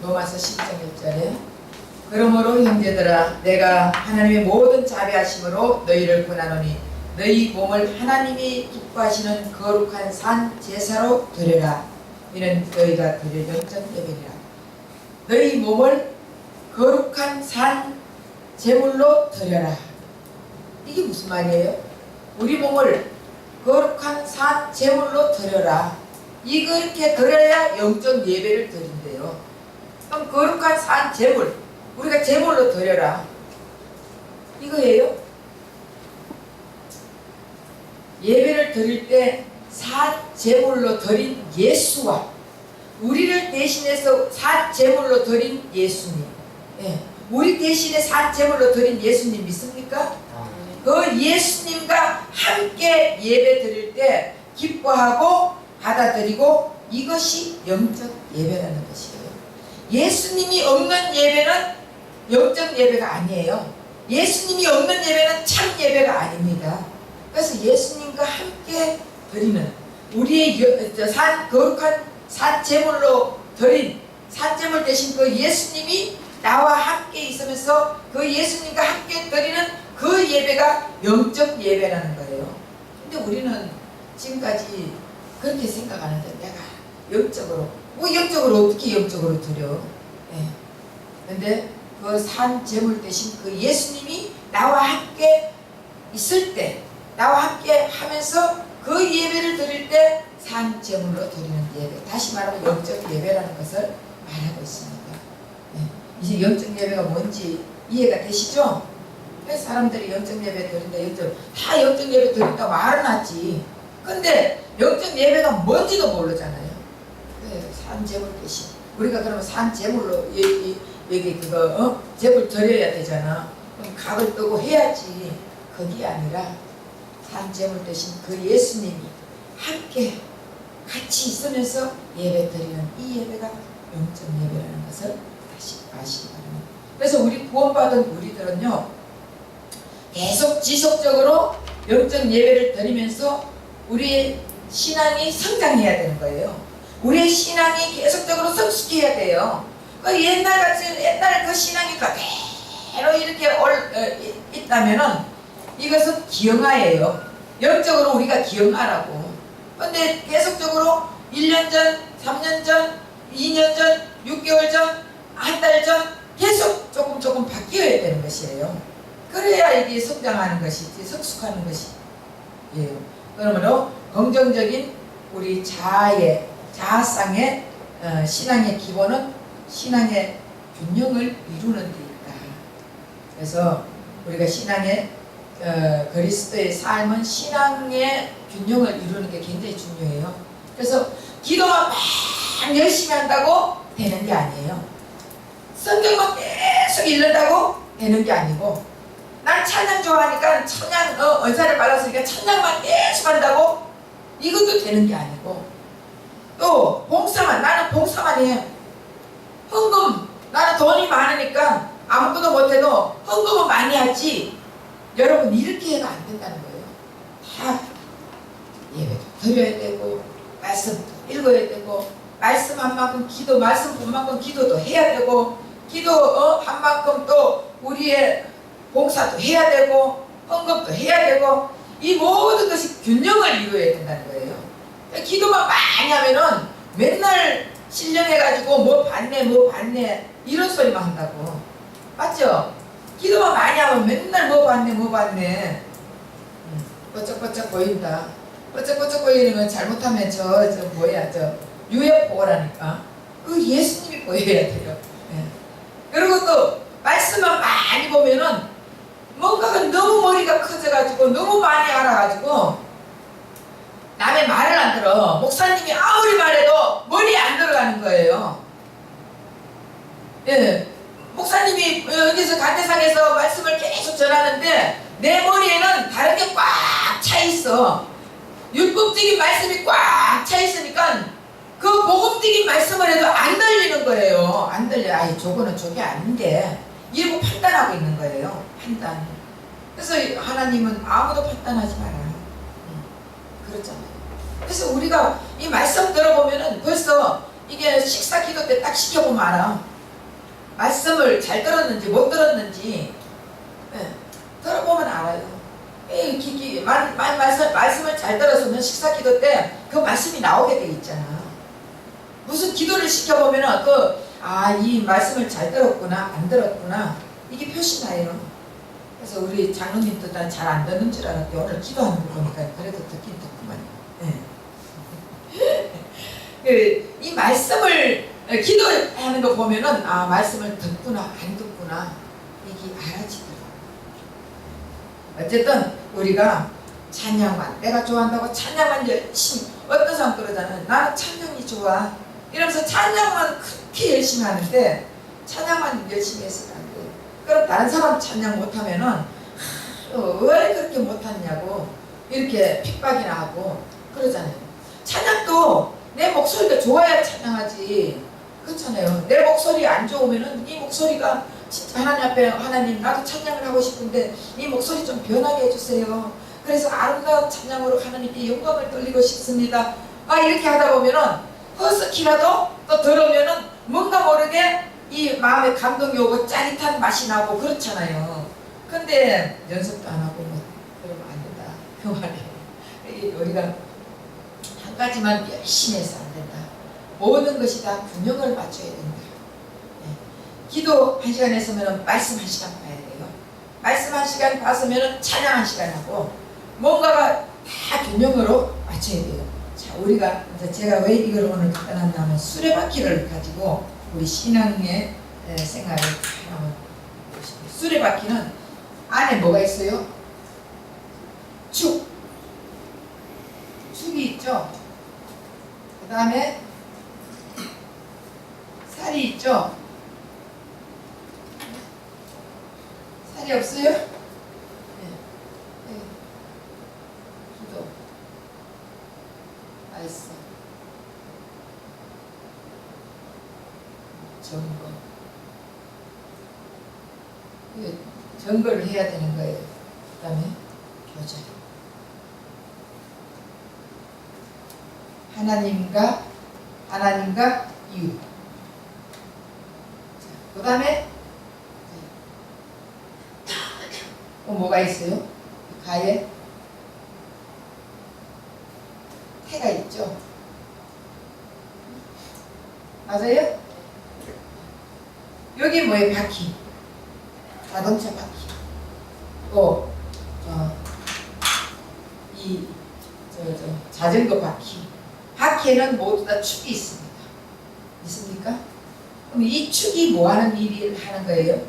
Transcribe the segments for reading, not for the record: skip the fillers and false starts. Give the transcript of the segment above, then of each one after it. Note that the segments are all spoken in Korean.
로마서 10장 1절에 그러므로 형제들아 내가 하나님의 모든 자비하심으로 너희를 권하노니 너희 몸을 하나님이 기뻐하시는 거룩한 산 제사로 드려라. 이는 너희가 드릴 영적 예배니라. 너희 몸을 거룩한 산 제물로 드려라. 이게 무슨 말이에요? 우리 몸을 거룩한 산 제물로 드려라. 이렇게 드려야 영적 예배를 드린대요. 그럼 거룩한 산 제물, 우리가 제물로 드려라. 이거예요. 예배를 드릴 때 산 제물로 드린 예수와 우리를 대신해서 산 제물로 드린 예수님, 우리 대신에 산 제물로 드린 예수님 믿습니까? 그 예수님과 함께 예배 드릴 때 기뻐하고 받아들이고 이것이 영적 예배라는 것이에요. 예수님이 없는 예배는 영적 예배가 아니에요. 예수님이 없는 예배는 참 예배가 아닙니다. 그래서 예수님과 함께 드리는 우리의 거룩한 산 제물로 드린 산 제물 대신 그 예수님이 나와 함께 있으면서 그 예수님과 함께 드리는 그 예배가 영적 예배라는 거예요. 근데 우리는 지금까지 그렇게 생각하는데 내가 영적으로 영적으로 어떻게 영적으로 드려? 근데 그 산 제물 대신 그 예수님이 나와 함께 있을 때 나와 함께 하면서 그 예배를 드릴 때 산 제물로 드리는 예배, 다시 말하면 영적 예배라는 것을 말하고 있습니다. 이제 영적 예배가 뭔지 이해가 되시죠? 사람들이 영적 예배 드린다, 다 영적 예배 드린다고 말은 하지. 근데 영적 예배가 뭔지도 모르잖아요. 산 제물 대신 우리가 그러면 산 제물로 여기 그거 제물 드려야 되잖아. 그럼 각을 뜨고 해야지. 그게 아니라 산 제물 대신 그 예수님이 함께 같이 있으면서 예배 드리는 이 예배가 영적 예배라는 것을 다시 아시기 바랍니다. 그래서 우리 구원받은 우리들은요, 계속 지속적으로 영적 예배를 드리면서 우리의 신앙이 성장해야 되는 거예요. 우리의 신앙이 계속적으로 성숙해야 돼요. 그 옛날 그 신앙이 그대로 이렇게 있다면은 이것은 기형아예요. 영적으로 우리가 기형아라고. 근데 계속적으로 1년 전, 3년 전, 2년 전, 6개월 전, 한 달 전 계속 조금 바뀌어야 되는 것이에요. 그래야 이게 성장하는 것이지, 성숙하는 것이에요. 그러므로 긍정적인 우리 자아상의 신앙의 기본은 신앙의 균형을 이루는 데 있다. 그래서 우리가 신앙의 그리스도의 삶은 신앙의 균형을 이루는 게 굉장히 중요해요. 그래서 기도만 막 열심히 한다고 되는 게 아니에요. 성경만 계속 읽는다고 되는 게 아니고, 난 찬양 좋아하니까 찬양 은사를 받았으니까 찬양만 계속 한다고 이것도 되는 게 아니고, 또 나는 봉사만 해요. 헌금, 나는 돈이 많으니까 아무것도 못해도 헌금은 많이 하지. 여러분 이렇게 해가 안 된다는 거예요. 다 예배도 드려야 되고, 말씀 읽어야 되고, 말씀 한 만큼 기도, 말씀 본 만큼 기도도 해야 되고, 기도 한 만큼 또 우리의 봉사도 해야 되고, 헌금도 해야 되고, 이 모든 것이 균형을 이루어야 된다는 거예요. 기도만 많이 하면은 맨날 신령해가지고 뭐 받네 이런 소리만 한다고. 맞죠? 기도만 많이 하면 맨날 뭐 받네 뻐쩍뻐쩍 보인다. 뻐쩍뻐쩍 보이는 건 잘못하면 저 UFO라니까. 그 예수님이 보여야 돼요. 그리고 또 말씀만 많이 보면은 뭔가가 너무 머리가 커져가지고 너무 많이 알아가지고 남의 말을 안 들어. 목사님이 아무리 말해도 머리에 안 들어가는 거예요. 목사님이 여기서 간대상에서 말씀을 계속 전하는데 내 머리에는 다른 게 꽉 차 있어. 율법적인 말씀이 꽉 차 있으니까 그 복음적인 말씀을 해도 안 들리는 거예요. 안 들려. 저거는 저게 아닌데 이러고 판단하고 있는 거예요. 판단. 그래서 하나님은 아무도 판단하지 마라. 그렇잖아요. 그래서 우리가 이 말씀 들어보면은 벌써 이게 식사 기도 때 딱 시켜보면 알아. 말씀을 잘 들었는지 못 들었는지 들어보면 알아요. 말씀을 잘 들었으면 식사 기도 때 그 말씀이 나오게 돼 있잖아. 무슨 기도를 시켜보면은 이 말씀을 잘 들었구나 안 들었구나 이게 표시나요. 그래서 우리 장로님도 난 잘 안 듣는 줄 알았는데 오늘 기도하는 거 보니까 그래도 듣긴 듣구만. 이 말씀을 기도하는 거 보면은 말씀을 듣구나 안 듣구나 이게 알아지더라고. 어쨌든 우리가 찬양만 내가 좋아한다고 찬양만 열심히 어떤 사람 그러잖아요. 나는 찬양이 좋아 이러면서 찬양만 그렇게 열심히 하는데 찬양만 열심히 해서는 안 돼. 그럼 다른 사람 찬양 못하면은 왜 그렇게 못하냐고 이렇게 핍박이나 하고 그러잖아요. 찬양도 내 목소리가 좋아야 찬양하지. 그렇잖아요. 내 목소리 안 좋으면은 이 목소리가 진짜 하나님 앞에 하나님 나도 찬양을 하고 싶은데 이 목소리 좀 변하게 해주세요. 그래서 아름다운 찬양으로 하나님께 영광을 돌리고 싶습니다. 이렇게 하다 보면은 허스키라도 또 들으면은 뭔가 모르게 이 마음에 감동이 오고 짜릿한 맛이 나고 그렇잖아요. 근데 연습도 안 하고 그러면 안 된다. 그 말이에요. 우리가 한 가지만 열심히 해서 안 된다. 모든 것이 다 균형을 맞춰야 된다. 기도 1시간 했으면 말씀 1시간 봐야 돼요. 말씀 1시간 봤으면 찬양 1시간 하고 뭔가가 다 균형으로 맞춰야 돼요. 자, 우리가 이제 제가 왜 이걸 오늘 갖다 놨냐면 수레바퀴를 가지고 우리 신앙의 생활을 한번 보시면 수레바퀴는 안에 뭐가 있어요? 축이 있죠. 그 다음에 살이 있죠. 살이 없어요? 기도 알았어. 점거. 점거를 해야 되는 거예요. 그 다음에 교제. 하나님과 이웃. 그 다음에 뭐가 있어요? 가에 태가 있죠. 맞아요? 여기 뭐예요? 바퀴. 자동차 바퀴. 또 자전거 바퀴. 바퀴에는 모두 다 축이 있습니다. 있습니까? 그럼 이 축이 뭐 하는 일을 하는 거예요?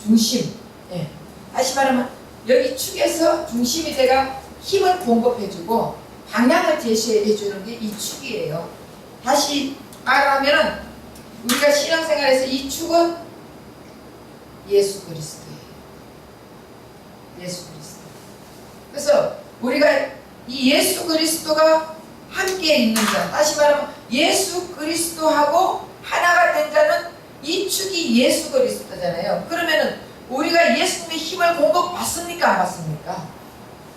중심. 다시 말하면 여기 축에서 중심이 돼가 힘을 공급해주고 방향을 제시해주는 게 이 축이에요. 다시 말하면은 우리가 신앙생활에서 이 축은 예수 그리스도예요. 예수 그리스도. 그래서 우리가 이 예수 그리스도가 함께 있는 자, 다시 말하면 예수 그리스도하고 하나가 된 자는 이 축이 예수 그리스도잖아요. 그러면은 우리가 예수님의 힘을 공급받습니까? 안 받습니까?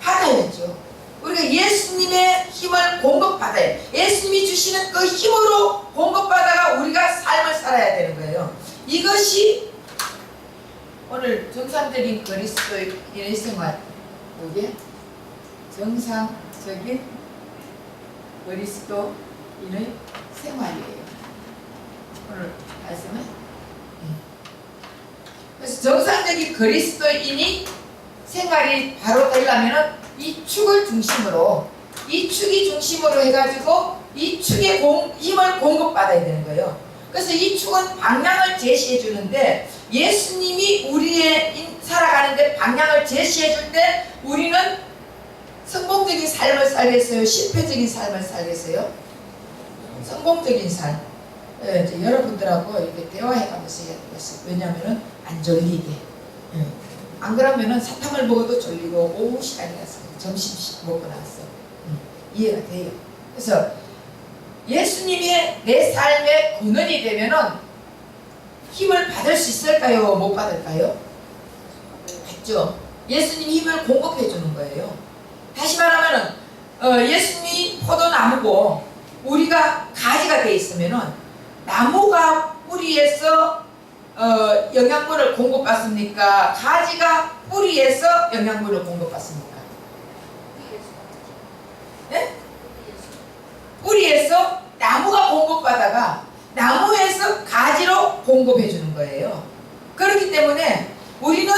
받아야죠. 우리가 예수님의 힘을 공급받아야 예수님이 주시는 그 힘으로 공급받아가 우리가 삶을 살아야 되는 거예요. 이것이 오늘 정상적인 그리스도인의 생활, 이게 정상적인 그리스도인의 생활이에요. 오늘 말씀은 그래서 정상적인 그리스도인이 생활이 바로 되려면 이 축을 중심으로 이 축이 중심으로 해가지고 이 축의 힘을 공급받아야 되는 거예요. 그래서 이 축은 방향을 제시해 주는데 예수님이 우리의 살아가는데 방향을 제시해 줄 때 우리는 성공적인 삶을 살겠어요? 실패적인 삶을 살겠어요? 성공적인 삶. 이제 여러분들하고 이렇게 대화해가면서 해야 되겠어요. 왜냐하면은 안 졸리게. 안 그러면은 사탕을 먹어도 졸리고 오후 시간이 갔어요. 점심 먹고 나왔어. 이해가 돼요. 그래서 예수님의 내 삶의 근원이 되면은 힘을 받을 수 있을까요? 못 받을까요? 받죠. 예수님 힘을 공급해 주는 거예요. 다시 말하면은 예수님이 포도나무고 우리가 가지가 돼 있으면은 나무가 뿌리에서 영양분을 공급받습니까? 가지가 뿌리에서 영양분을 공급받습니까? 네? 뿌리에서 나무가 공급받다가 나무에서 가지로 공급해 주는 거예요. 그렇기 때문에 우리는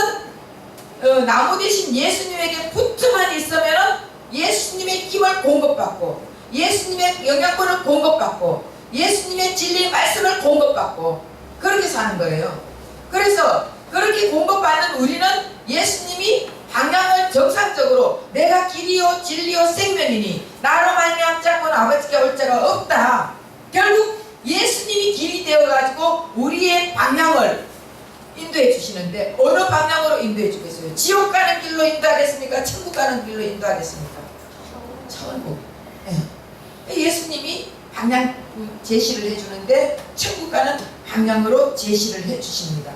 나무 대신 예수님에게 붙어만 있으면은 예수님의 힘을 공급받고 예수님의 영양분을 공급받고 예수님의 진리의 말씀을 공급받고 그렇게 사는 거예요. 그래서 그렇게 공급받는 우리는 예수님이 방향을 정상적으로 내가 길이요 진리요 생명이니 나로 말미암지 않고는 아버지께 올 자가 없다. 결국 예수님이 길이 되어가지고 우리의 방향을 인도해 주시는데 어느 방향으로 인도해 주겠어요? 지옥 가는 길로 인도하겠습니까? 천국 가는 길로 인도하겠습니까? 천국. 예수님이 방향 제시를 해주는데 천국 가는 방향으로 제시를 해주십니다.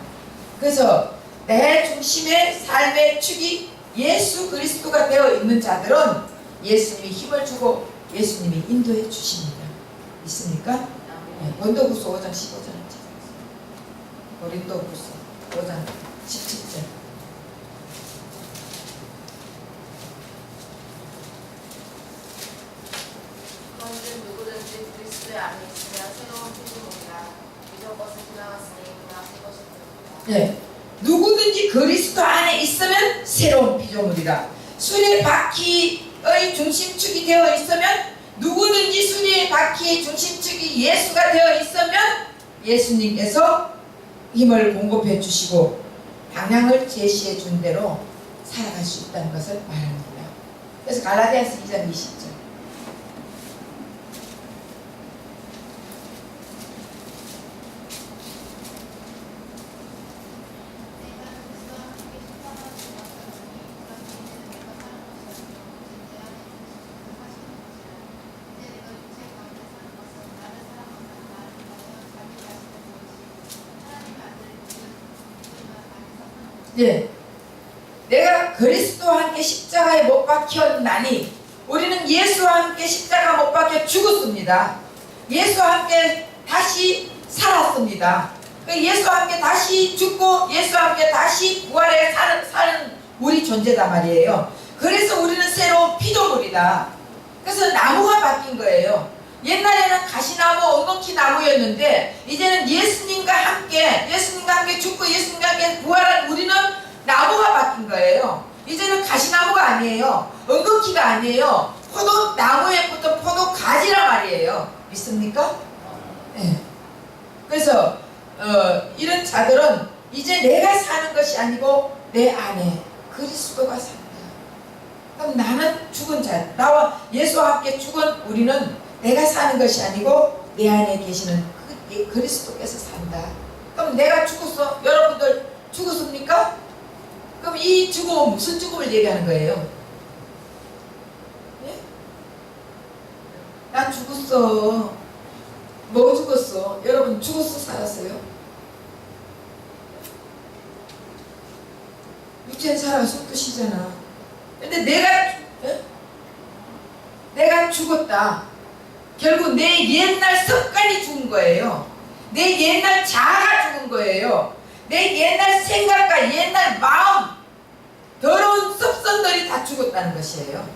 그래서 내 중심의 삶의 축이 예수 그리스도가 되어 있는 자들은 예수님이 힘을 주고 예수님이 인도해 주십니다. 있습니까? 고린도후서 5장 15절을 찾아보세요. 고린도후서 5장 17절. 너희는 누구든지 그리스도의 안에 있으면 새로운 피조물이라 이전 것은 지나갔으니 그가 새 것이 되었다. 네. 누구든지 그리스도 안에 있으면 새로운 피조물이라. 수레바퀴의 중심축이 되어 있으면 누구든지 수레바퀴의 중심축이 예수가 되어 있으면 예수님께서 힘을 공급해 주시고 방향을 제시해 준 대로 살아갈 수 있다는 것을 말합니다. 그래서 갈라디아서 2장 20절. 네. 내가 그리스도와 함께 십자가에 못 박혔나니 우리는 예수와 함께 십자가 못 박혀 죽었습니다. 예수와 함께 다시 살았습니다. 예수와 함께 다시 죽고 예수와 함께 다시 부활해 사는 우리 존재단 말이에요. 그래서 우리는 새로운 피조물이다. 그래서 나무가 바뀐 거예요. 옛날에는 가시나무, 엉겅퀴 나무였는데 이제는 예수님과 함께 죽고 예수님과 함께 부활한 우리는 나무가 바뀐 거예요. 이제는 가시나무가 아니에요. 엉겅퀴가 아니에요. 포도나무에 붙은 포도 가지란 말이에요. 믿습니까? 네. 그래서 이런 자들은 이제 내가 사는 것이 아니고 내 안에 그리스도가 산다. 그럼 나는 죽은 자, 나와 예수와 함께 죽은 우리는 내가 사는 것이 아니고 내 안에 계시는 그리스도께서 산다. 그럼 내가 죽었어? 여러분들 죽었습니까? 그럼 이 죽음은 무슨 죽음을 얘기하는 거예요? 예? 나 죽었어. 뭐 죽었어? 여러분 죽었어? 살았어요? 육체는 살아서 뜻이잖아. 근데 내가 죽었다. 결국 내 옛날 습관이 죽은 거예요. 내 옛날 자아가 죽은 거예요. 내 옛날 생각과 옛날 마음, 더러운 습성들이 다 죽었다는 것이에요.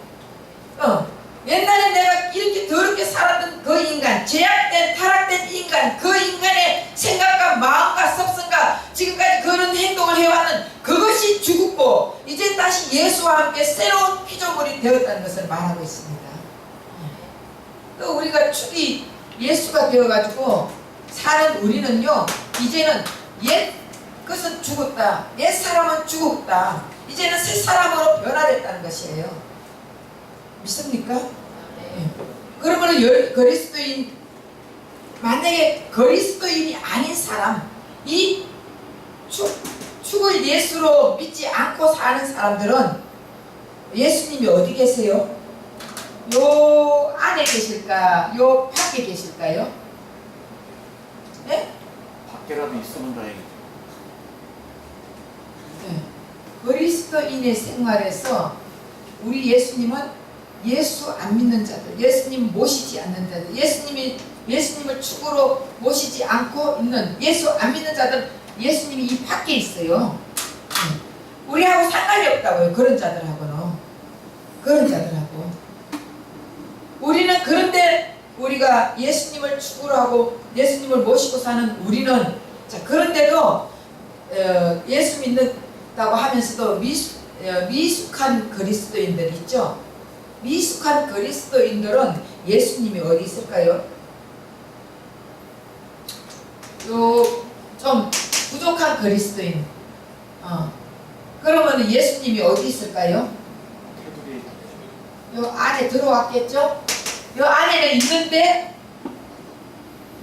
옛날에 내가 이렇게 더럽게 살았던 그 인간, 죄악된 타락된 인간, 그 인간의 생각과 마음과 습성과 지금까지 그런 행동을 해왔는 그것이 죽었고 이제 다시 예수와 함께 새로운 피조물이 되었다는 것을 말하고 있습니다. 우리가 축이 예수가 되어가지고 사는 우리는요, 이제는 옛 것은 죽었다. 옛 사람은 죽었다. 이제는 새 사람으로 변화됐다는 것이에요. 믿습니까? 네. 그러면 그리스도인, 만약에 그리스도인이 아닌 사람, 이 축을 예수로 믿지 않고 사는 사람들은 예수님이 어디 계세요? 요 안에 계실까? 요 밖에 계실까요? 네? 밖에라도 있으면 다행이죠. 네. 그리스도인의 생활에서 우리 예수님은 예수 안 믿는 자들, 예수님 모시지 않는 자들, 예수님을 축으로 모시지 않고 있는 예수 안 믿는 자들, 예수님이 이 밖에 있어요. 우리하고 상관이 없다고요. 그런 자들하고는. 그런 자들하고. 우리는 그런데 우리가 예수님을 축으로 하고 예수님을 모시고 사는 우리는, 자, 그런데도 예수 믿는다고 하면서도 미숙한 그리스도인들 있죠. 미숙한 그리스도인들은 예수님이 어디 있을까요? 좀 부족한 그리스도인. 그러면 예수님이 어디 있을까요? 요 안에 들어왔겠죠? 요 안에는 있는데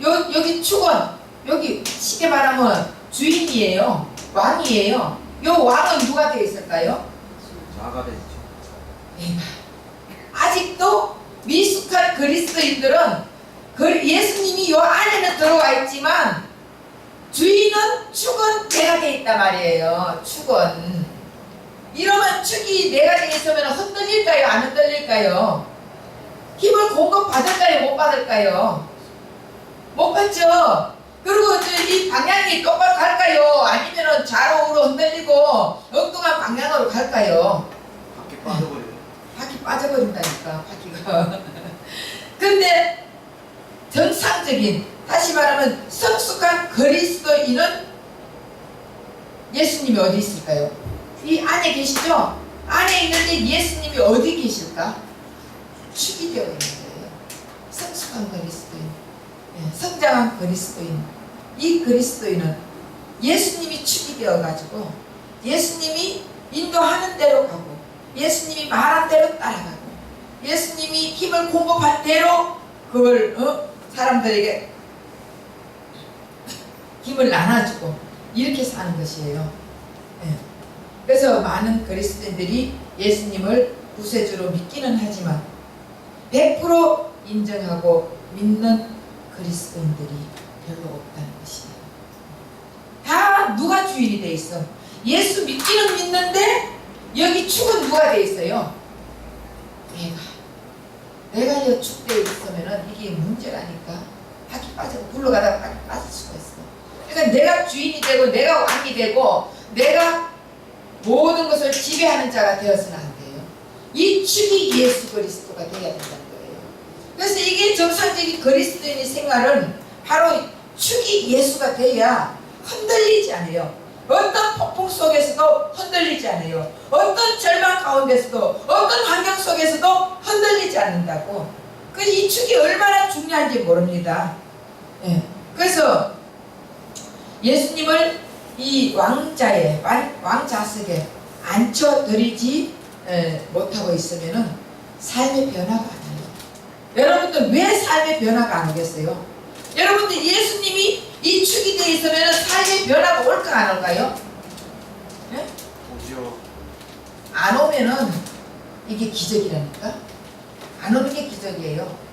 여기 축원, 여기 쉽게 말하면 주인이에요. 왕이에요. 요 왕은 누가 되어 있을까요? 자가 되죠. 아직도 미숙한 그리스도인들은 예수님이 요 안에는 들어와 있지만 주인은 축은 내가 돼 있단 말이에요. 축은. 이러면 축이 내가 돼 있으면 흔들릴까요? 안 흔들릴까요? 힘을 공급받을까요? 못 받을까요? 못 받죠? 그리고 이 방향이 똑바로 갈까요? 아니면 좌우로 흔들리고 엉뚱한 방향으로 갈까요? 밖에 빠져버려요. 바퀴 빠져버린다니까, 바퀴가. 근데 정상적인, 다시 말하면 성숙한 그리스도인은 예수님이 어디 있을까요? 이 안에 계시죠? 안에 있는데 예수님이 어디 계실까? 축이 되어 있는 거예요. 성숙한 그리스도인, 성장한 그리스도인. 이 그리스도인은 예수님이 축이 되어가지고 예수님이 인도하는 대로 가고 예수님이 말한 대로 따라가고 예수님이 힘을 공급한 대로 그걸 사람들에게 힘을 나눠주고 이렇게 사는 것이에요. 그래서 많은 그리스도인들이 예수님을 구세주로 믿기는 하지만 100% 인정하고 믿는 그리스도인들이 별로 없다는 것이에요. 다 누가 주인이 돼 있어? 예수 믿기는 믿는데 여기 축은 누가 돼 있어요? 내가 이 축대에 있으면은 이게 문제라니까. 바퀴 빠지고 굴러가다가 바퀴 빠질 수가 있어. 그러니까 내가 주인이 되고 내가 왕이 되고 내가 모든 것을 지배하는 자가 되어서는 안 돼요. 이 축이 예수 그리스도가 되어야 된다는 거예요. 그래서 이게 정상적인 그리스도인의 생활은 바로 축이 예수가 돼야 흔들리지 않아요. 어떤 폭풍 속에서도 흔들리지 않아요. 어떤 절망 가운데서도 어떤 환경 속에서도 흔들리지 않는다고. 그래서 이 축이 얼마나 중요한지 모릅니다. 그래서 예수님을 이 왕자에 왕좌석에 앉혀드리지 못하고 있으면은 삶의 변화가 안 와요. 여러분들 왜 삶의 변화가 안 오겠어요? 여러분들 예수님이 이 축이 되어 있으면 삶의 변화가 올까 안 올까요? 오죠. 안 오면은 이게 기적이라니까. 안 오는 게 기적이에요.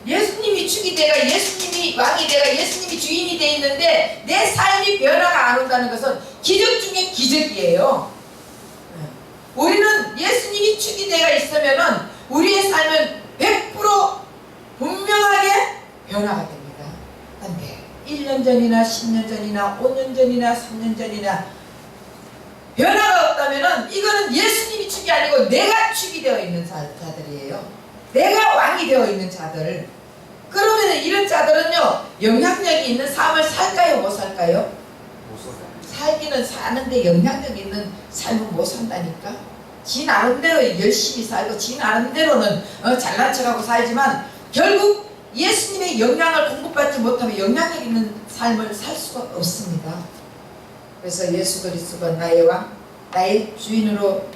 예수님이 축이 돼가 예수님이 왕이 돼가 예수님이 주인이 돼 있는데 내 삶이 변화가 안 온다는 것은 기적 중에 기적이에요. 우리는 예수님이 축이 돼가 있으면은 우리의 삶은 100% 분명하게 변화가 됩니다. 근데 1년 전이나 10년 전이나 5년 전이나 3년 전이나 변화가 없다면은 이거는 예수님이 축이 아니고 내가 축이 되어 있는 자들이에요. 내가 왕이 되어 있는 자들. 그러면 이런 자들은요 영향력이 있는 삶을 살까요 못 살까요? 못 써요. 살기는 사는데 영향력 있는 삶은 못 산다니까. 지 나름대로 열심히 살고 지 나름대로는 잘난 척하고 살지만 결국 예수님의 영향을 공급받지 못하면 영향력 있는 삶을 살 수가 없습니다. 그래서 예수 그리스도가 나의 왕, 나의 주인으로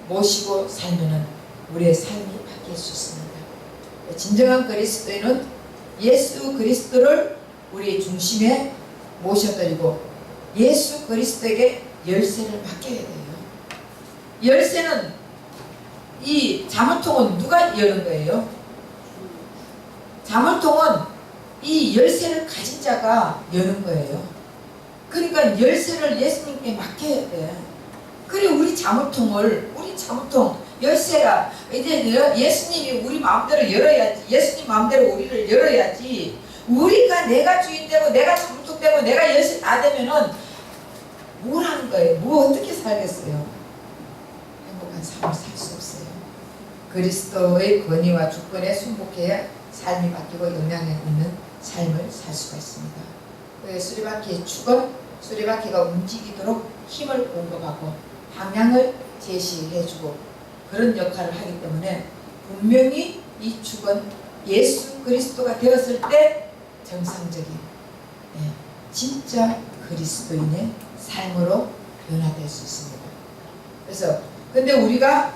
모시고 살면은 우리의 삶이 바뀔 수 있습니다. 진정한 그리스도인은 예수 그리스도를 우리의 중심에 모셔드리고 예수 그리스도에게 열쇠를 맡겨야 돼요. 열쇠는 이 자물통은 누가 여는 거예요? 자물통은 이 열쇠를 가진 자가 여는 거예요. 그러니까 열쇠를 예수님께 맡겨야 돼. 그래 우리 자물통 열쇠라. 이제 예수님이 우리 마음대로 열어야지. 예수님 마음대로 우리를 열어야지. 우리가 내가 주인 되고 내가 감독되고 내가 열쇠 다 되면은 뭘 하는 거예요? 뭐 어떻게 살겠어요? 행복한 삶을 살 수 없어요. 그리스도의 권위와 주권에 순복해야 삶이 바뀌고 영향력 있는 삶을 살 수가 있습니다. 수레바퀴의 축은 수레바퀴가 움직이도록 힘을 공급하고 방향을 제시해주고 그런 역할을 하기 때문에 분명히 이 축은 예수 그리스도가 되었을 때 정상적인 진짜 그리스도인의 삶으로 변화될 수 있습니다. 그래서 근데 우리가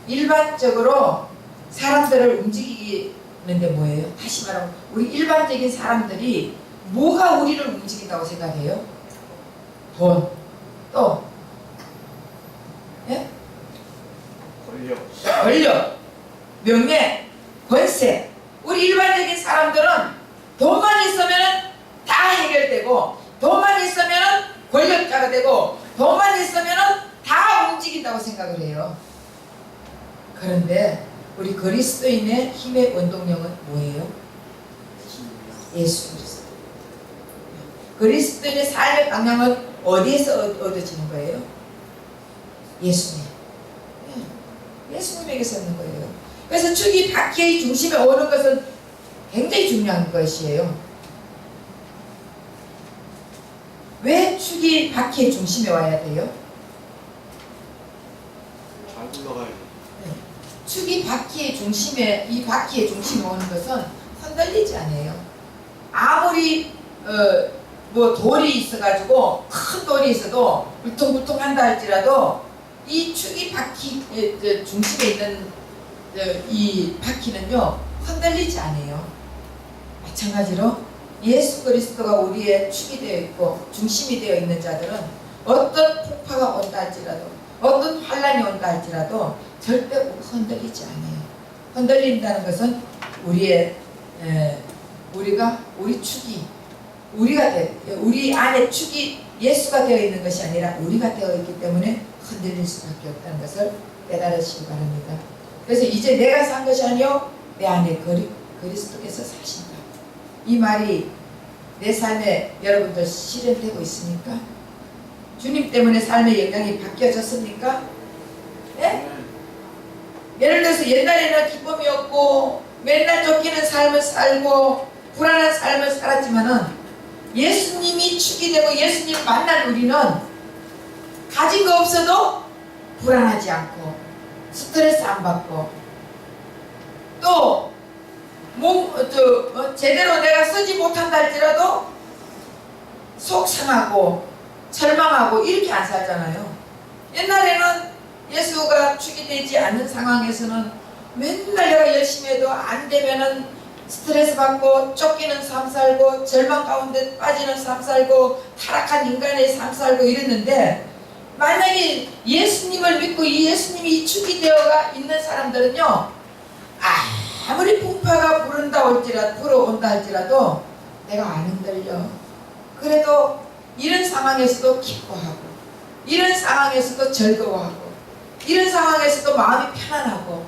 일반적으로 사람들을 움직이는데 뭐예요? 다시 말하면 우리 일반적인 사람들이 뭐가 우리를 움직인다고 생각해요? 돈, 또 권력, 명예, 권세. 우리 일반적인 사람들은 돈만 있으면 다 해결되고 돈만 있으면 권력자가 되고 돈만 있으면 다 움직인다고 생각을 해요. 그런데 우리 그리스도인의 힘의 원동력은 뭐예요? 예수 그리스도. 그리스도인의 삶의 방향은 어디에서 얻어지는 거예요? 예수님. 예수님에게서 있는 거예요. 그래서 축이 바퀴의 중심에 오는 것은 굉장히 중요한 것이에요. 왜 축이 바퀴의 중심에 와야 돼요? 잘 굴러가야 돼. 축이 바퀴의 중심에 이 바퀴의 중심에 오는 것은 흔들리지 않아요. 아무리 뭐 돌이 있어가지고 큰 돌이 있어도 울퉁불퉁한다 할지라도 이 축이 바퀴 중심에 있는 이 바퀴는요 흔들리지 않아요. 마찬가지로 예수 그리스도가 우리의 축이 되어 있고 중심이 되어 있는 자들은 어떤 풍파가 온다 할지라도 어떤 환란이 온다 할지라도 절대 흔들리지 않아요. 흔들린다는 것은 우리의 우리 축이 우리 안에 축이 예수가 되어 있는 것이 아니라 우리가 되어 있기 때문에 흔들릴 수밖에 없다는 것을 깨달으시기 바랍니다. 그래서 이제 내가 산 것이 아니요 내 안에 그리스도께서 사신다. 이 말이 내 삶에 여러분들 실현되고 있습니까? 주님 때문에 삶의 영향이 바뀌어졌습니까? 네? 예를 들어서 옛날에는 기쁨이 없고 맨날 쫓기는 삶을 살고 불안한 삶을 살았지만은 예수님이 축이 되고 예수님 만난 우리는 가진 거 없어도 불안하지 않고 스트레스 안 받고 또 제대로 내가 쓰지 못한다 할지라도 속상하고 절망하고 이렇게 안 살잖아요. 옛날에는 예수가 축이 되지 않는 상황에서는 맨날 내가 열심히 해도 안 되면은 스트레스 받고 쫓기는 삶 살고 절망 가운데 빠지는 삶 살고 타락한 인간의 삶 살고 이랬는데 만약에 예수님을 믿고 이 예수님이 이 축이 되어가 있는 사람들은요 아무리 풍파가 불어온다 할지라도 내가 안 흔들려. 그래도 이런 상황에서도 기뻐하고 이런 상황에서도 즐거워하고 이런 상황에서도 마음이 편안하고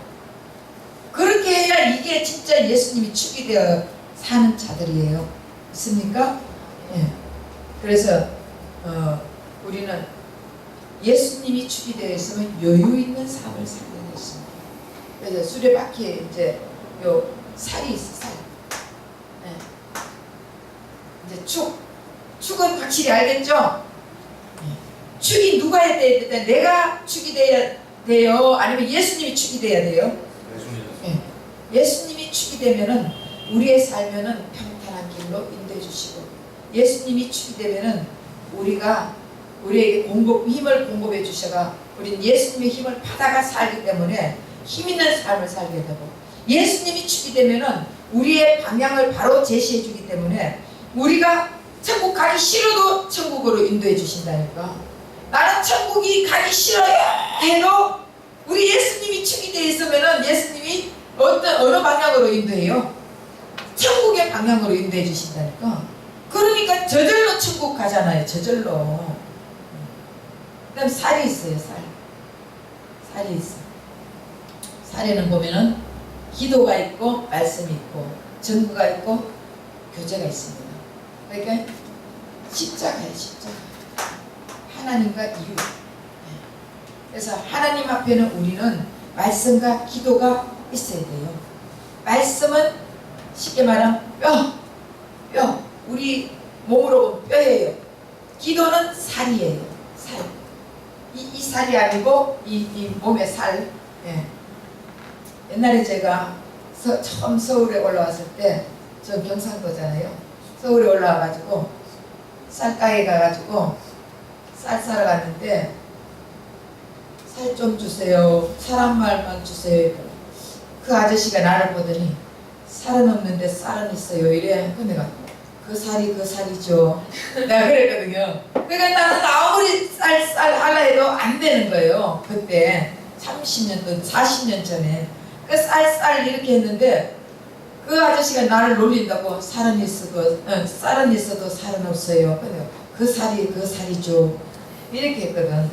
그렇게 해야 이게 진짜 예수님이 축이 되어 사는 자들이에요. 있습니까? 네. 그래서 우리는 예수님이 축이 되어 있으면 여유 있는 삶을 살게 되어 있습니다. 그래서 수레바퀴에 이제 요 살이 있어, 살. 네. 이제 축은 확실히 알겠죠? 네. 축이 누가 해야 돼요? 내가 축이 돼야 돼요? 아니면 예수님이 축이 돼야 돼요? 네. 예수님이 축이 되면은 우리의 삶에는 평탄한 길로 인도해 주시고 예수님이 축이 되면은 우리에게 힘을 공급해 주셔가 우리는 예수님의 힘을 받아가 살기 때문에 힘 있는 삶을 살게 되고 예수님이 축이 되면은 우리의 방향을 바로 제시해 주기 때문에 우리가 천국 가기 싫어도 천국으로 인도해 주신다니까. 나는 천국이 가기 싫어요 해도 우리 예수님이 축이 되어 있으면은 예수님이 어느 방향으로 인도해요? 천국의 방향으로 인도해 주신다니까. 그러니까 저절로 천국 가잖아요. 저절로. 그 다음 살이 있어요. 살이 있어. 살에는 보면은 기도가 있고 말씀이 있고 증거가 있고 교제가 있습니다. 그러니까 십자가예요, 십자가. 하나님과 이유. 그래서 하나님 앞에는 우리는 말씀과 기도가 있어야 돼요. 말씀은 쉽게 말하면 뼈. 우리 몸으로 보면 뼈예요. 기도는 살이에요. 살. 이 살이 아니고 이 몸의 살. 예. 옛날에 제가 처음 서울에 올라왔을 때, 전 경상도잖아요. 서울에 올라와가지고 쌀가게 가가지고 쌀 사러 갔는데 살 좀 주세요. 사람 말만 주세요. 그 아저씨가 나를 보더니 살은 없는데 쌀은 있어요. 이래. 그 내가 그 살이 그 살이죠. 내가 그랬거든요. 그러니까 나는 아무리 쌀 하려 해도 안 되는 거예요. 그때 30년 전, 40년 전에 그 쌀 이렇게 했는데 그 아저씨가 나를 놀린다고 쌀은 있어도 살은 없어요. 근데 그 살이 그 살이죠. 이렇게 했거든.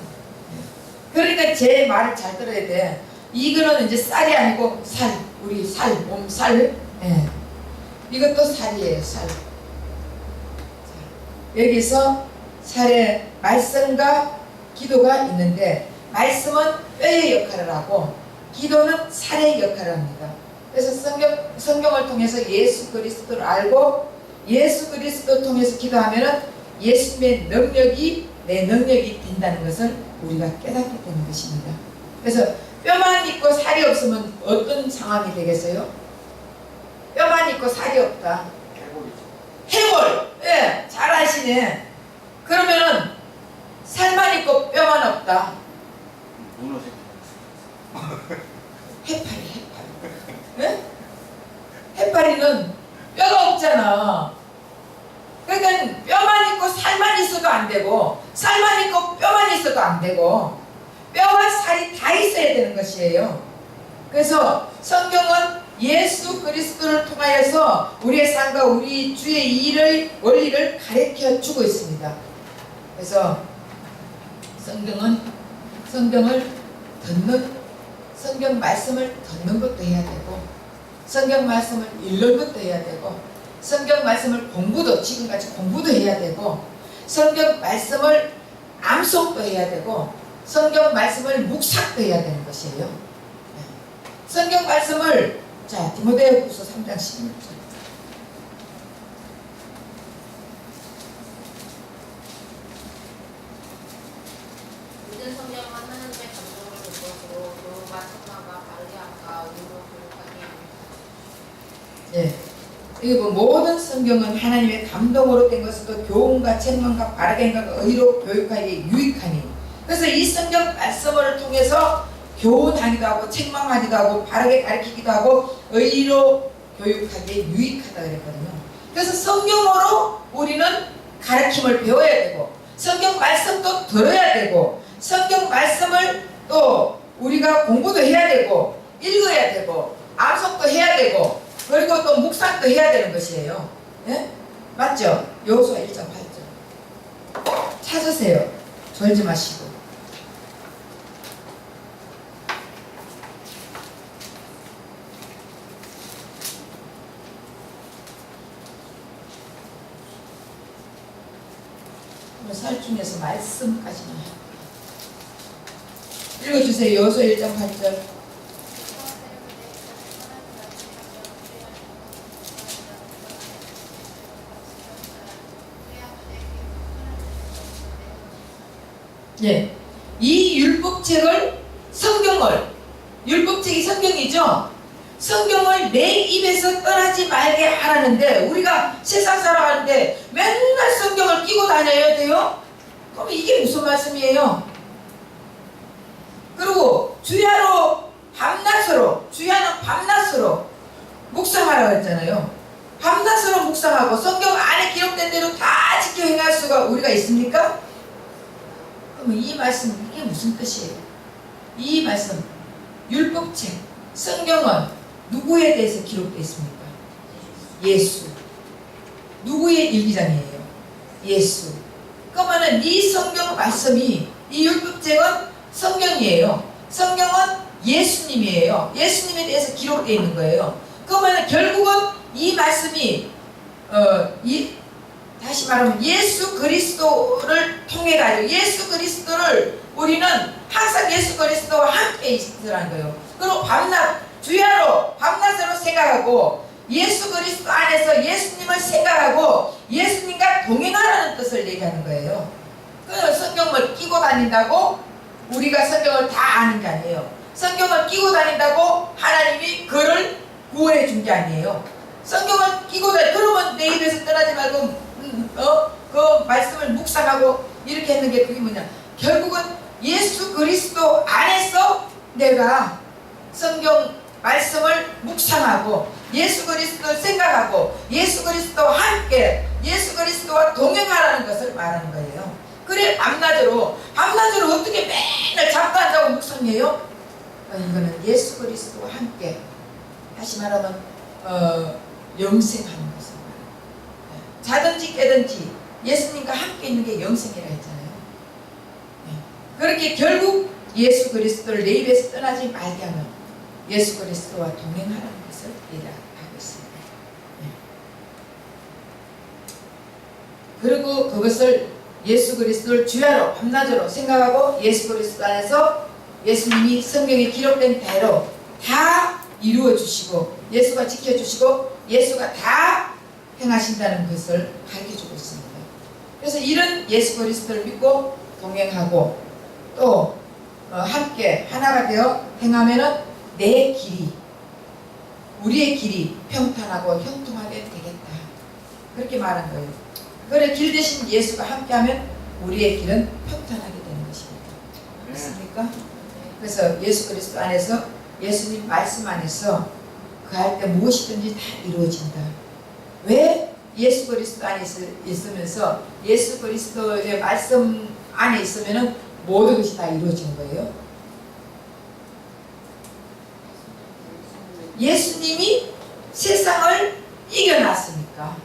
그러니까 제 말을 잘 들어야 돼. 이거는 이제 쌀이 아니고 살, 우리 살, 몸살. 예. 이것도 살이에요, 살. 자, 여기서 살에 말씀과 기도가 있는데, 말씀은 뼈의 역할을 하고 기도는 살의 역할을 합니다. 그래서 성경을 통해서 예수 그리스도를 알고 예수 그리스도를 통해서 기도하면은 예수님의 능력이 내 능력이 된다는 것을 우리가 깨닫게 되는 것입니다. 그래서 뼈만 있고 살이 없으면 어떤 상황이 되겠어요? 뼈만 있고 살이 없다. 해골. 예, 잘 아시네. 그러면은 살만 있고 뼈만 없다. 문어 해파리. 예? 해파리는 뼈가 없잖아. 그러니까 뼈만 있고 살만 있어도 안 되고, 살만 있고 뼈만 있어도 안 되고, 뼈와 살이 다 있어야 되는 것이에요. 그래서 성경은 예수 그리스도를 통하여서 우리의 삶과 우리 주의 원리를 가르쳐 주고 있습니다. 그래서 성경을 듣는, 성경 말씀을 듣는 것도 해야 되고, 성경 말씀을 읽는 것도 해야 되고, 성경 말씀을 지금까지 공부도 해야 되고, 성경 말씀을 암송도 해야 되고, 성경 말씀을 묵상도 해야 되는 것이에요. 성경 말씀을, 자, 디모데후서 3장 16절. 모든 성경은 하나님의 감동을 줄 것으로 교훈과 책망과 바르게 함과 의로 교육하기. 예. 그리고 모든 성경은 하나님의 감동으로 된 것으로 교훈과 책망과 바르게 함과 의로 교육하기에 유익하니. 그래서 이 성경 말씀을 통해서 교훈하기도 하고 책망하기도 하고 바르게 가르치기도 하고 의로 교육하기에 유익하다 그랬거든요. 그래서 성경으로 우리는 가르침을 배워야 되고, 성경 말씀도 들어야 되고, 성경 말씀을 또 우리가 공부도 해야 되고, 읽어야 되고, 암송도 해야 되고, 그리고 또 묵상도 해야 되는 것이에요. 예? 맞죠? 여호수아 1장 8절. 찾으세요. 졸지 마시고. 살 중에서 말씀까지만 읽어주세요. 여호수아 1장 8절. 예, 이 율법책을 율법책이 성경이죠. 성경을 내 입에서 떠나지 말게 하라는데, 우리가 세상 살아가는데 맨날 성경을 끼고 다녀야 돼요? 그럼 이게 무슨 말씀이에요? 그리고 주야는 밤낮으로 묵상하라고 했잖아요. 밤낮으로 묵상하고 성경 안에 기록된 대로 다 지켜 행할 수가 우리가 있습니까? 그럼 이 말씀, 이게 무슨 뜻이에요? 이 말씀, 율법책, 성경은 누구에 대해서 기록되어 있습니까? 예수. 누구의 일기장이에요? 예수. 그러면은 이 성경 말씀이, 이 율법책은 성경이에요. 성경은 예수님이에요. 예수님에 대해서 기록되어 있는 거예요. 그러면 결국은 이 말씀이 다시 말하면 예수 그리스도를 통해 가지고 예수 그리스도를 우리는 항상 예수 그리스도와 함께 있으라는 거예요. 그리고 밤낮 주야로 밤낮으로 생각하고 예수 그리스도 안에서 예수님을 생각하고 예수님과 동행하라는 뜻을 얘기하는 거예요. 그 성경을 끼고 다닌다고 우리가 성경을 다 아는 게 아니에요. 성경을 끼고 다닌다고 하나님이 그를 구원해 준 게 아니에요. 성경을 끼고 그러면 내 입에서 떠나지 말고 그 말씀을 묵상하고 이렇게 했는 게 그게 뭐냐, 결국은 예수 그리스도 안에서 내가 성경 말씀을 묵상하고 예수 그리스도를 생각하고 예수 그리스도와 함께 예수 그리스도와 동행하라는 것을 말하는 거예요. 그래 밤낮으로 어떻게 맨날 잠도 안 자고 묵상해요? 이거는 예수 그리스도와 함께, 다시 말하면 영생하는 것을 말해요. 자든지 깨든지 예수님과 함께 있는 게 영생이라 했잖아요. 그렇게 결국 예수 그리스도를 내 입에서 떠나지 말게 하면 예수 그리스도와 동행하라는 것을 얘기하고 있습니다. 그리고 그것을 예수 그리스도를 주야로 밤낮으로 생각하고 예수 그리스도 안에서 예수님이 성경에 기록된 대로 다 이루어 주시고 예수가 지켜주시고 예수가 다 행하신다는 것을 가르쳐주고 있습니다. 그래서 이런 예수 그리스도를 믿고 동행하고 또 함께 하나가 되어 행하면은 내 길이, 우리의 길이 평탄하고 형통하게 되겠다, 그렇게 말한 거예요. 그래 길 대신 예수가 함께하면 우리의 길은 평탄하게 되는 것입니다. 그렇습니까? 그래서 예수 그리스도 안에서 예수님 말씀 안에서 그 할 때 무엇이든지 다 이루어진다. 왜? 예수 그리스도 안에 있으면서 예수 그리스도의 말씀 안에 있으면은 모든 것이 다 이루어지는 거예요. 예수님이 세상을 이겨놨으니까,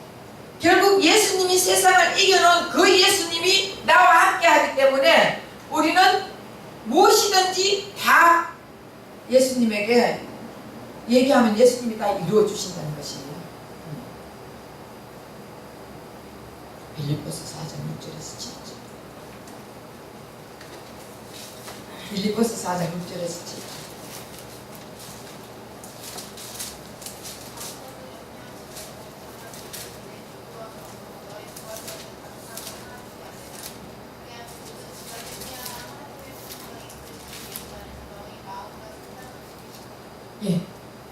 결국 예수님이 세상을 이겨놓은 그 예수님이 나와 함께 하기 때문에 우리는 무엇이든지 다 예수님에게 얘기하면 예수님이 다 이루어 주신다는 것이에요. 빌립보서 4장 6절에서 7절. 빌립보서 4장 6절에서 7절.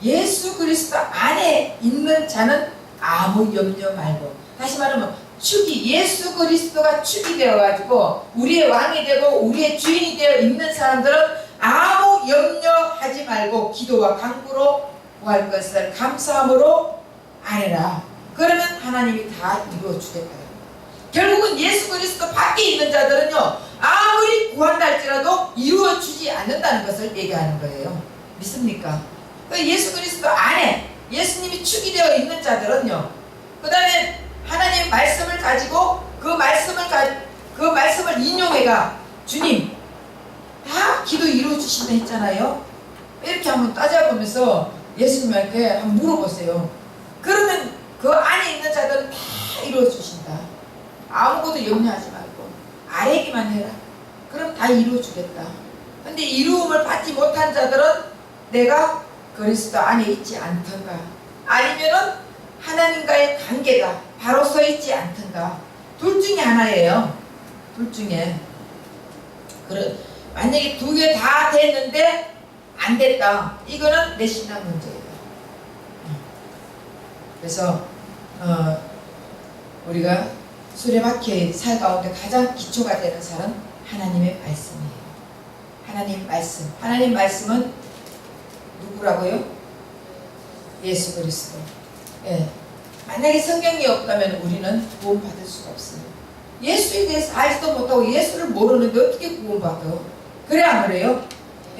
예수 그리스도 안에 있는 자는 아무 염려 말고, 다시 말하면 축이, 예수 그리스도가 축이 되어가지고 우리의 왕이 되고 우리의 주인이 되어 있는 사람들은 아무 염려하지 말고 기도와 간구로 구할 것을 감사함으로 아뢰라. 그러면 하나님이 다 이루어 주겠다. 결국은 예수 그리스도 밖에 있는 자들은요, 아무리 구한다 할지라도 이루어 주지 않는다는 것을 얘기하는 거예요. 믿습니까? 예수 그리스도 안에 예수님이 축이 되어 있는 자들은요, 그 다음에 하나님의 말씀을 가지고 그 말씀을 인용해가 주님 다 기도 이루어 주신다 했잖아요. 이렇게 한번 따져보면서 예수님한테 한번 물어보세요. 그러면 그 안에 있는 자들은 다 이루어 주신다. 아무것도 염려하지 말고 아뢰기만 해라. 그럼 다 이루어 주겠다. 근데 이루음을 받지 못한 자들은 내가 그리스도 안에 있지 않던가, 아니면은 하나님과의 관계가 바로 서 있지 않던가, 둘 중에 하나예요. 둘 중에. 만약에 두 개 다 됐는데 안 됐다, 이거는 내 신앙 문제예요. 그래서 우리가 수레바퀴의 살 가운데 가장 기초가 되는 살은 하나님의 말씀이에요. 하나님 말씀. 하나님 말씀은 누구라고요? 예수 그리스도. 예. 만약에 성경이 없다면 우리는 구원 받을 수가 없어요. 예수에 대해서 알지도 못하고 예수를 모르는데 어떻게 구원받아? 그래 안 그래요?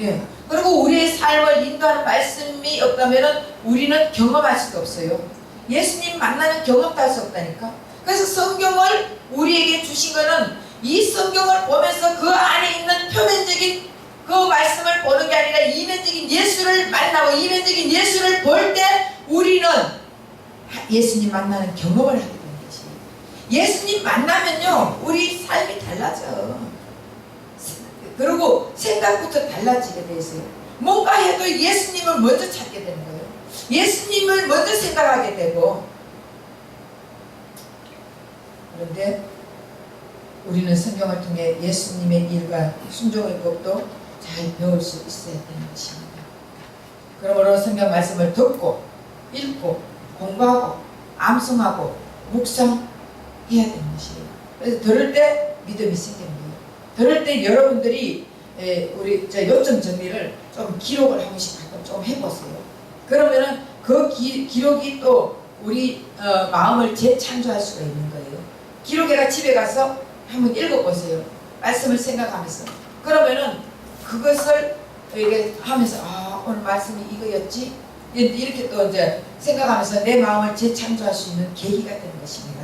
예. 그리고 우리의 삶을 인도하는 말씀이 없다면 우리는 경험할 수도 없어요. 예수님 만나는 경험도 할 수 없다니까. 그래서 성경을 우리에게 주신 거는 이 성경을 보면서 그 안에 있는 표면적인 그 말씀을 보는 게 아니라 이면적인 예수를 만나고 이면적인 예수를 볼 때 우리는 예수님 만나는 경험을 하게 되는 것이. 예수님 만나면요 우리 삶이 달라져. 그리고 생각부터 달라지게 돼 있어요. 뭔가 해도 예수님을 먼저 찾게 되는 거예요. 예수님을 먼저 생각하게 되고. 그런데 우리는 성경을 통해 예수님의 일과 순종의 법도 잘 배울 수 있어야 되는 것입니다. 그러므로 성경 말씀을 듣고 읽고 공부하고 암송하고 묵상해야 되는 것이에요. 그래서 들을 때 믿음이 생기는 거예요. 들을 때 여러분들이 우리 요점 정리를 좀 기록을 한 번씩 가끔 좀 해보세요. 그러면은 그 기록이 또 우리 마음을 재창조할 수가 있는 거예요. 기록에가 집에 가서 한번 읽어보세요. 말씀을 생각하면서. 그러면은 그것을 이렇게 하면서 오늘 말씀이 이거였지? 이렇게 또 이제 생각하면서 내 마음을 재창조할 수 있는 계기가 되는 것입니다.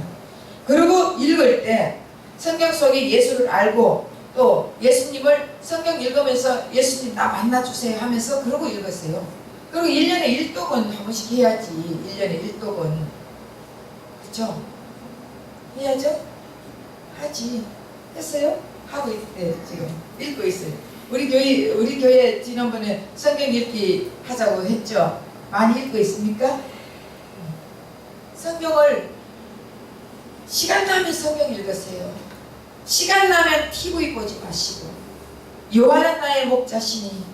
그리고 읽을 때 성경 속에 예수를 알고 또 예수님을 성경 읽으면서 예수님 나 만나주세요 하면서 그러고 읽으세요. 그리고 1년에 1독은 한 번씩 해야지. 1년에 1독은. 그쵸? 해야죠? 하지. 했어요? 하고 있대 지금. 읽고 있어요. 우리 교회 지난번에 성경 읽기 하자고 했죠? 많이 읽고 있습니까? 성경을 시간 나면 성경 읽으세요. 시간 나면 TV 보지 마시고 요한은 나의 목자시니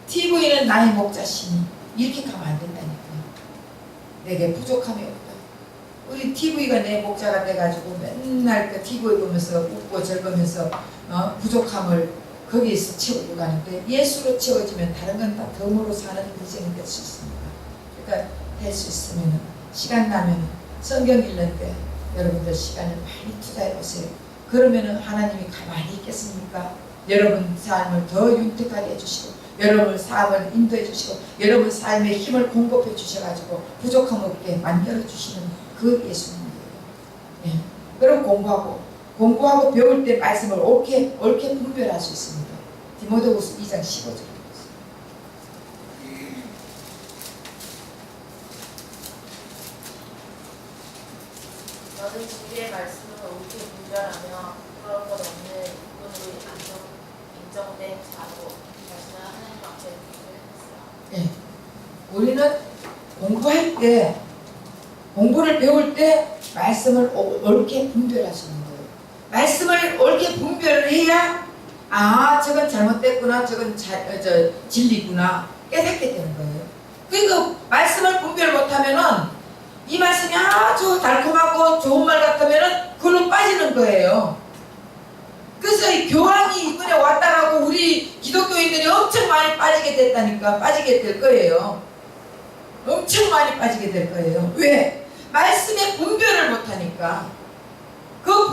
TV는 나의 목자시니 이렇게 가면 안 된다니까요. 내게 부족함이 없다. 우리 TV가 내 목자가 돼가지고 맨날 그 TV 보면서 웃고 즐거면서 부족함을 거기에서 채우고 가는데 예수로 채워지면 다른 건 다 덤으로 사는 인생이 될 수 있습니다. 그러니까 될 수 있으면 시간 나면 성경 읽는데 여러분들 시간을 많이 투자해 보세요. 그러면은 하나님이 가만히 있겠습니까? 여러분 삶을 더 윤택하게 해주시고 여러분 삶을 인도해 주시고 여러분 삶의 힘을 공급해 주셔가지고 부족함 없게 만들어 주시는 그 예수님이에요. 예. 그리고 공부하고 배울 때 말씀을 옳게 분별할 수 있습니다. 디모데후서 2장 15절. 너는 진리의 말씀을 옳게 분별하며 그런 것 없는 육군으로 인정된 자로 자신을 하나님 앞에 드리겠어요. 예. 우리는 공부할 때 공부를 배울 때 말씀을 옳게 분별할 수 있는 거예요. 말씀을 옳게 분별을 해야 저건 잘못됐구나 저건 진리구나 깨닫게 되는 거예요. 그러니까 말씀을 분별 못하면은 이 말씀이 아주 달콤하고 좋은 말 같으면은 그걸로 빠지는 거예요. 그래서 이 교황이 이번에 왔다 가고 우리 기독교인들이 엄청 많이 빠지게 됐다니까. 빠지게 될 거예요. 엄청 많이 빠지게 될 거예요. 왜? 말씀의 분별을 못하니까. 그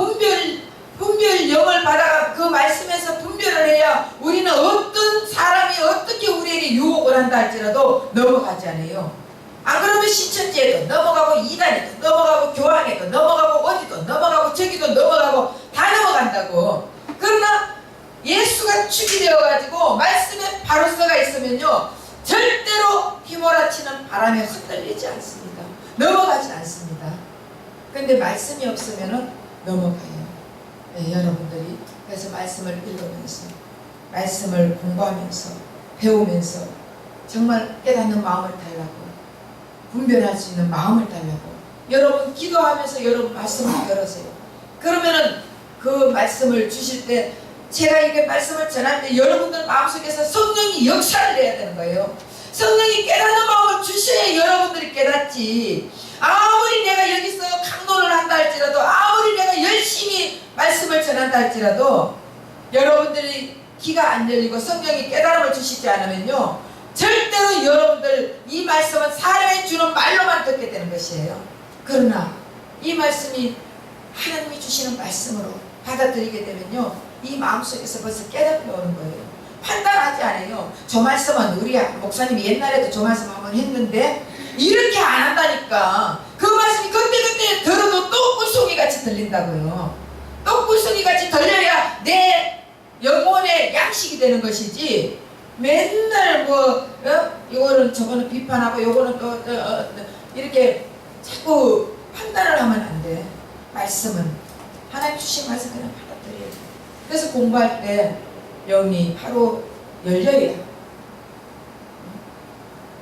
분별력을 받아가 그 말씀에서 분별을 해야 우리는 어떤 사람이 어떻게 우리에게 유혹을 한다 할지라도 넘어가지 않아요. 안 그러면 신천지에도 넘어가고 이단에도 넘어가고 교황에도 넘어가고 어디도 넘어가고 저기도 넘어가고 다 넘어간다고. 그러나 예수가 축이 되어가지고 말씀에 바로서가 있으면요 절대로 휘몰아치는 바람에 흔들리지 않습니다. 넘어가지 않습니다. 그런데 말씀이 없으면은 넘어가요. 네, 여러분들이 그래서 말씀을 읽으면서 말씀을 공부하면서 배우면서 정말 깨닫는 마음을 달라고 분별할 수 있는 마음을 달라고 여러분 기도하면서 여러분 말씀을 열으세요. 그러면은 그 말씀을 주실 때 제가 이게 말씀을 전할 때 여러분들 마음속에서 성령이 역사를 해야 되는 거예요. 성령이 깨닫는 마음을 주셔야 여러분들이 깨닫지. 아무리 내가 여기서 강론을 한다 할지라도 아무리 내가 열심히 말씀을 전한다 할지라도 여러분들이 귀가 안 열리고 성령이 깨달음을 주시지 않으면요 절대로 여러분들 이 말씀은 사람이 주는 말로만 듣게 되는 것이에요. 그러나 이 말씀이 하나님이 주시는 말씀으로 받아들이게 되면요 이 마음속에서 벌써 깨닫게 오는 거예요. 판단하지 않아요. 저 말씀은 우리 목사님이 옛날에도 저 말씀 한번 했는데 이렇게 안 한다니까. 그 말씀이 그때 들어도 또 꿀송이 같이 들린다고요. 또 꿀송이 같이 들려야 내 되는 것이지 맨날 뭐 이거는 저거는 비판하고 요거는 또 이렇게 자꾸 판단을 하면 안 돼. 말씀은 하나님 주신 말씀 그냥 받아들여야 돼. 그래서 공부할 때 영이 바로 열려야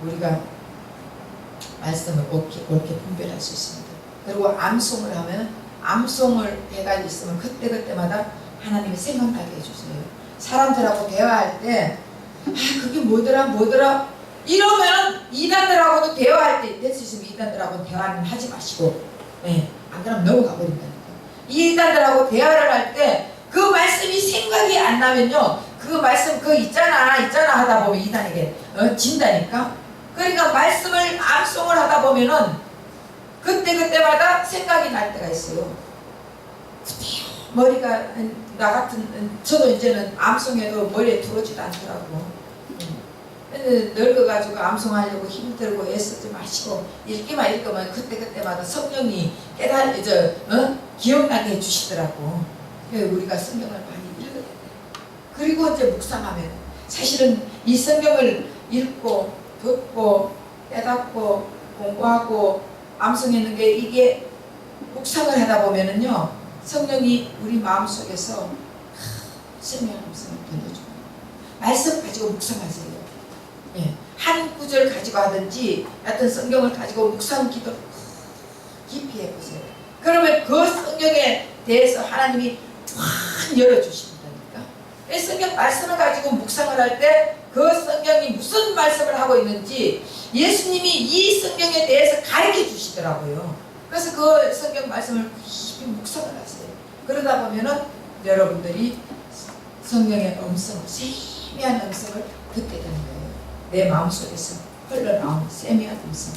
우리가 말씀을 옳게 분별할 수 있습니다. 그리고 암송을 하면 암송을 해가지고 있으면 그때마다 하나님이 생각나게 해주세요. 사람들하고 대화할 때 그게 뭐더라 이러면 이단들하고도 대화할 때 될 수 있으면 이단들하고 대화는 하지 마시고 안 그러면 넘어가 버린다니까. 이단들하고 대화를 할 때 그 말씀이 생각이 안 나면요 그 말씀 있잖아 하다 보면 이단에게 진다니까. 그러니까 말씀을 암송을 하다 보면은 그때마다 생각이 날 때가 있어요. 머리가 나 같은 저도 이제는 암송해도 머리에 들어오지도 않더라고. 늙어가지고 암송하려고 힘들고 애쓰지 마시고 읽기만 읽으면 그때마다 성령이 기억나게 해주시더라고. 그래서 우리가 성경을 많이 읽어야 돼. 그리고 이제 묵상하면 사실은 이 성경을 읽고 듣고 깨닫고 공부하고 암송했는 게 이게 묵상을 하다 보면은요 성령이 우리 마음속에서 생명의 음성을 들려줘요. 말씀 가지고 묵상하세요. 한 구절 가지고 하든지 어떤 성경을 가지고 묵상 기도 깊이 해보세요. 그러면 그 성경에 대해서 하나님이 확 열어주신다니까. 이 성경 말씀을 가지고 묵상을 할 때 그 성경이 무슨 말씀을 하고 있는지 예수님이 이 성경에 대해서 가르쳐 주시더라고요. 그래서 그 성경 말씀을 깊이 묵상을 하세요. 그러다 보면은 여러분들이 성경의 음성, 세미한 음성을 듣게 되는 거예요. 내 마음속에서 흘러나오는 세미한 음성.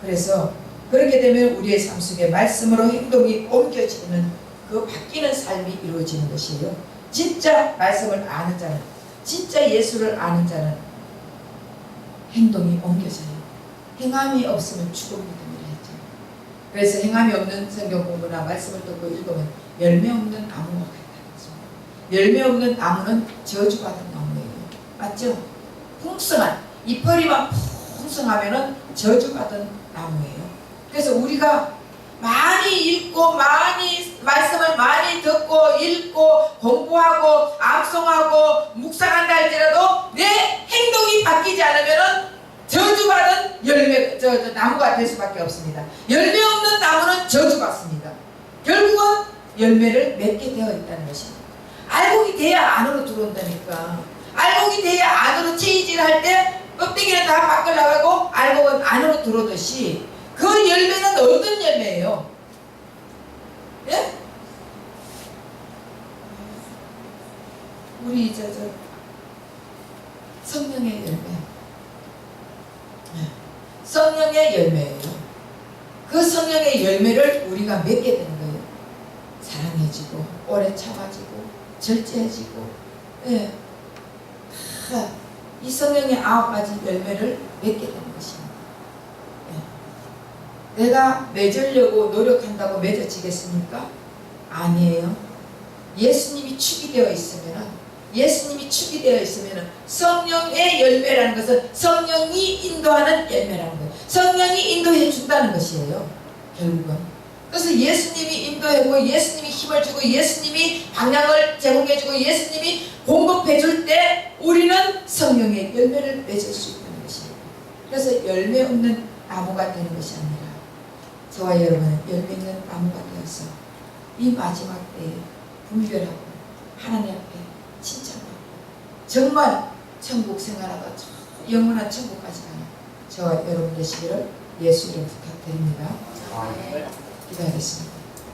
그래서 그렇게 되면 우리의 삶 속에 말씀으로 행동이 옮겨지는 그 바뀌는 삶이 이루어지는 것이에요. 진짜 말씀을 아는 자는, 진짜 예수를 아는 자는 행동이 옮겨져요. 행함이 없으면 죽음이 됩니다 했죠. 그래서 행함이 없는 성경 공부나 말씀을 듣고 읽으면 열매 없는 나무가 같다는 것입니다. 열매 없는 나무는 저주받은 나무예요. 맞죠? 풍성한 잎허리만 풍성하면은 저주받은 나무예요. 그래서 우리가 많이 읽고 많이 말씀을 많이 듣고 읽고 공부하고 암송하고 묵상한다 할지라도 내 행동이 바뀌지 않으면은 저주받은 열매 나무가 될 수밖에 없습니다. 열매 없는 나무는 저주받습니다. 결국은 열매를 맺게 되어 있다는 것입니다. 알곡이 돼야 안으로 들어온다니까. 알곡이 돼야 안으로 체이질 할 때 껍데기는 다 밖을 나가고 알곡은 안으로 들어오듯이 그 열매는 어떤 열매예요? 예? 우리 성령의 열매. 성령의 열매예요. 그 성령의 열매를 우리가 맺게 되는 거예요. 사랑해지고 오래 참아지고 절제해지고 이 성령의 9가지 열매를 맺게 되는 것입니다. 내가 맺으려고 노력한다고 맺어지겠습니까? 아니에요. 예수님이 축이 되어 있으면 성령의 열매라는 것은 성령이 인도하는 열매라는 거예요. 성령이 인도해 준다는 것이에요. 결국은. 그래서 예수님이 인도하고 예수님이 힘을 주고 예수님이 방향을 제공해 주고 예수님이 공급해 줄 때 우리는 성령의 열매를 맺을 수 있다는 것입니다. 그래서 열매 없는 나무가 되는 것이 아니라 저와 여러분은 열매 있는 나무가 되어서 이 마지막 때에 분별하고 하나님 앞에 칭찬하고 정말 천국 생활하다 영원한 천국까지 가는 저와 여러분 되시기를 예수 이름 부탁드립니다. 기도하겠습니다.